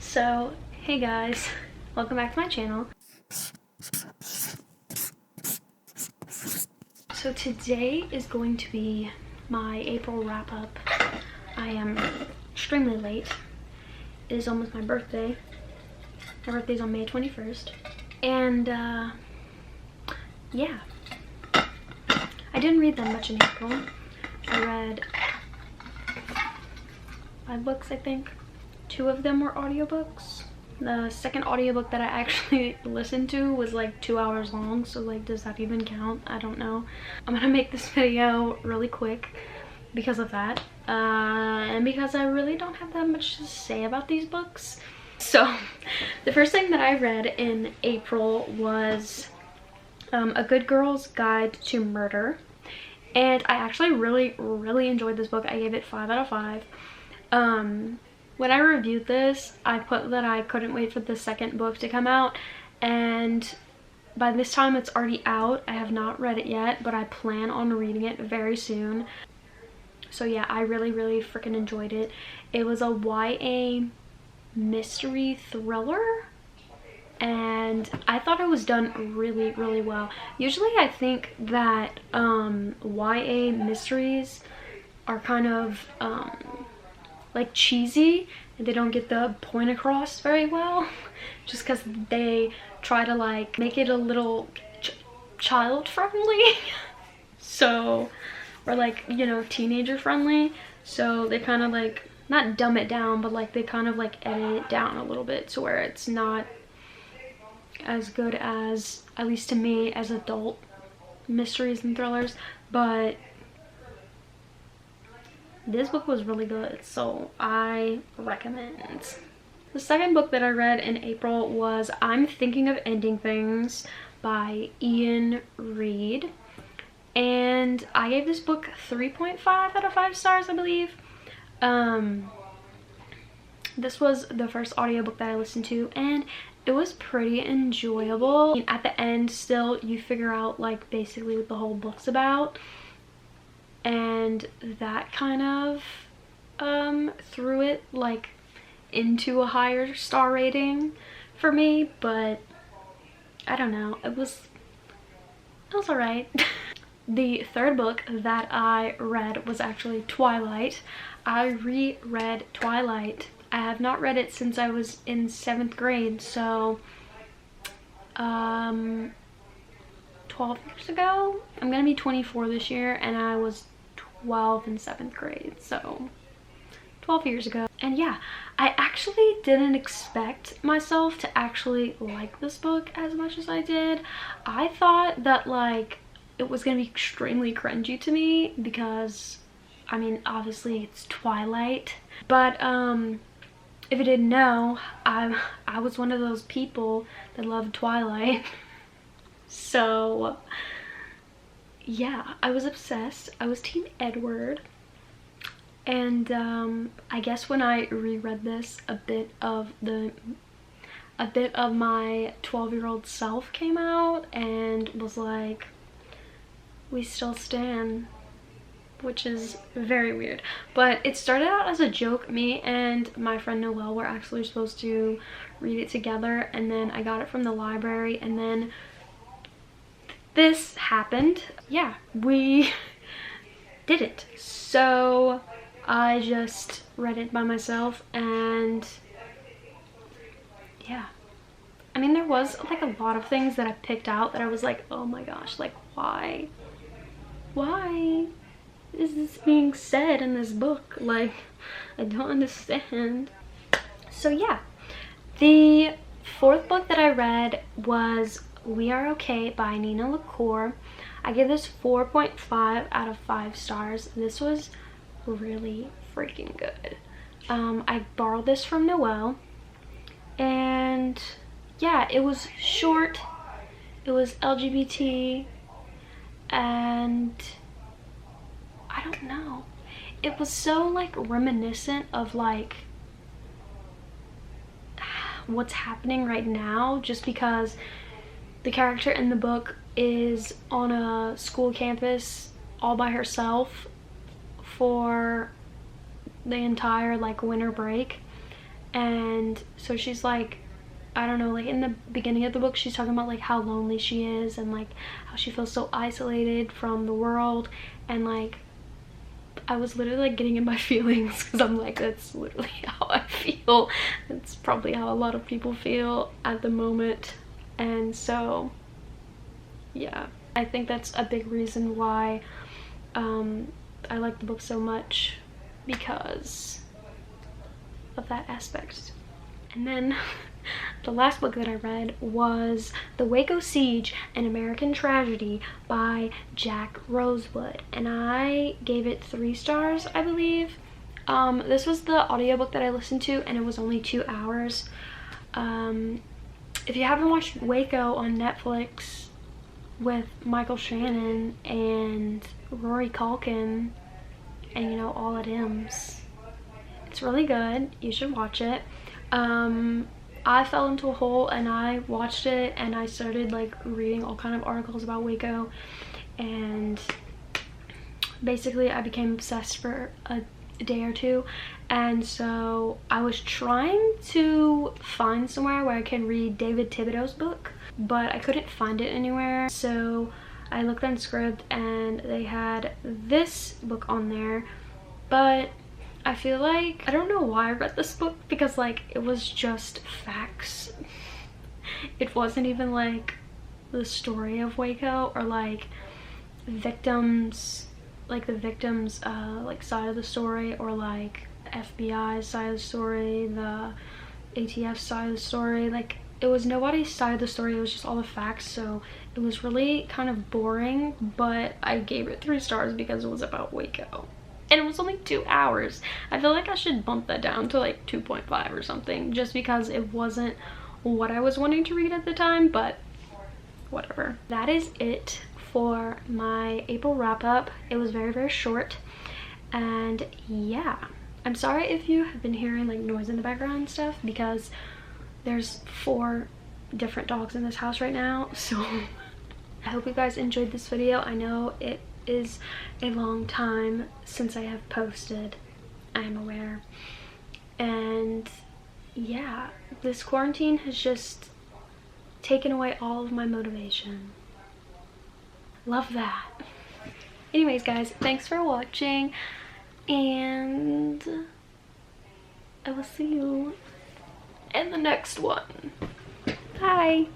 So, hey guys, welcome back to my channel. So today is going to be my April wrap-up. I am extremely late. It is almost my birthday. My birthday's on May 21st. And, yeah. I didn't read that much in April. I read 5 books, I think. 2 of them were audiobooks. The second audiobook that I actually listened to was like 2 hours long, so like, does that even count? I don't know. I'm gonna make this video really quick because of that, and because I really don't have that much to say about these books. So the first thing that I read in April was A Good Girl's Guide to Murder, and I actually really enjoyed this book. I gave it 5 out of 5. When I reviewed this, I put that I couldn't wait for the second book to come out, and by this time it's already out. I have not read it yet, but I plan on reading it very soon. So yeah, I really freaking enjoyed it. It was a YA mystery thriller, and I thought it was done really well. Usually I think that YA mysteries are kind of like cheesy, and they don't get the point across very well, just because they try to like make it a little child friendly so, or like, you know, teenager friendly, so they kind of like not dumb it down, but like they kind of like edit it down a little bit to where it's not as good as, at least to me, as adult mysteries and thrillers. But this book was really good, so I recommend. The second book that I read in April was I'm Thinking of Ending Things by Ian Reid, and I gave this book 3.5 out of 5 stars, I believe. This was the first audiobook that I listened to, and it was pretty enjoyable. At the end, still, you figure out like basically what the whole book's about, and that kind of threw it like into a higher star rating for me. But I don't know, it was alright. The third book that I read was actually Twilight. I reread Twilight. I have not read it since I was in 7th grade, so 12 years ago. I'm gonna be 24 this year, and I was 12 in 7th grade, so 12 years ago. And yeah, I actually didn't expect myself to actually like this book as much as I did. I thought that like it was gonna be extremely cringy to me because, I mean, obviously it's Twilight, but if you didn't know, I was one of those people that loved Twilight. So yeah, I was obsessed. I was Team Edward. And I guess when I reread this, a bit of my 12-year-old self came out and was like, we still stan, which is very weird. But it started out as a joke. Me and my friend Noelle were actually supposed to read it together, and then I got it from the library, and then this happened. Yeah, we did it. So I just read it by myself, and yeah, I mean, there was like a lot of things that I picked out that I was like, oh my gosh, like why is this being said in this book? Like, I don't understand. So yeah, the fourth book that I read was We Are Okay by Nina LaCour. I gave this 4.5 out of 5 stars. This was really freaking good. I borrowed this from Noelle, and yeah, it was short, it was LGBT, and I don't know, it was so like reminiscent of like what's happening right now, just because the character in the book is on a school campus all by herself for the entire like winter break, And so she's like, I don't know, like in the beginning of the book she's talking about like how lonely she is and like how she feels so isolated from the world. And like I was literally like getting in my feelings because I'm like, that's literally how I feel. It's probably how a lot of people feel at the moment. And so yeah, I think that's a big reason why I like the book so much, because of that aspect. And then the last book that I read was The Waco Siege, An American Tragedy by Jack Rosewood, and I gave it 3 stars, I believe. This was the audiobook that I listened to, and it was only 2 hours. If you haven't watched Waco on Netflix with Michael Shannon and Rory Culkin and, you know, all of them's, it's really good. You should watch it. I fell into a hole and I watched it, and I started like reading all kind of articles about Waco, and basically I became obsessed for a day or two. And so I was trying to find somewhere where I can read David Thibodeau's book, but I couldn't find it anywhere. So I looked on Scribd and they had this book on there, but I feel like, I don't know why I read this book, because like it was just facts. It wasn't even like the story of Waco or like victims, like the victims like side of the story, or like FBI side of the story, the ATF side of the story. Like it was nobody's side of the story, it was just all the facts. So it was really kind of boring, but I gave it 3 stars because it was about Waco. And it was only 2 hours. I feel like I should bump that down to like 2.5 or something, just because it wasn't what I was wanting to read at the time, but whatever. That is it for my April wrap up. It was very, very short. And yeah, I'm sorry if you have been hearing like noise in the background and stuff, because there's 4 different dogs in this house right now. So I hope you guys enjoyed this video. I know it is a long time since I have posted, I am aware. And yeah, this quarantine has just taken away all of my motivation. Love that. Anyways guys, thanks for watching, and I will see you in the next one. Bye.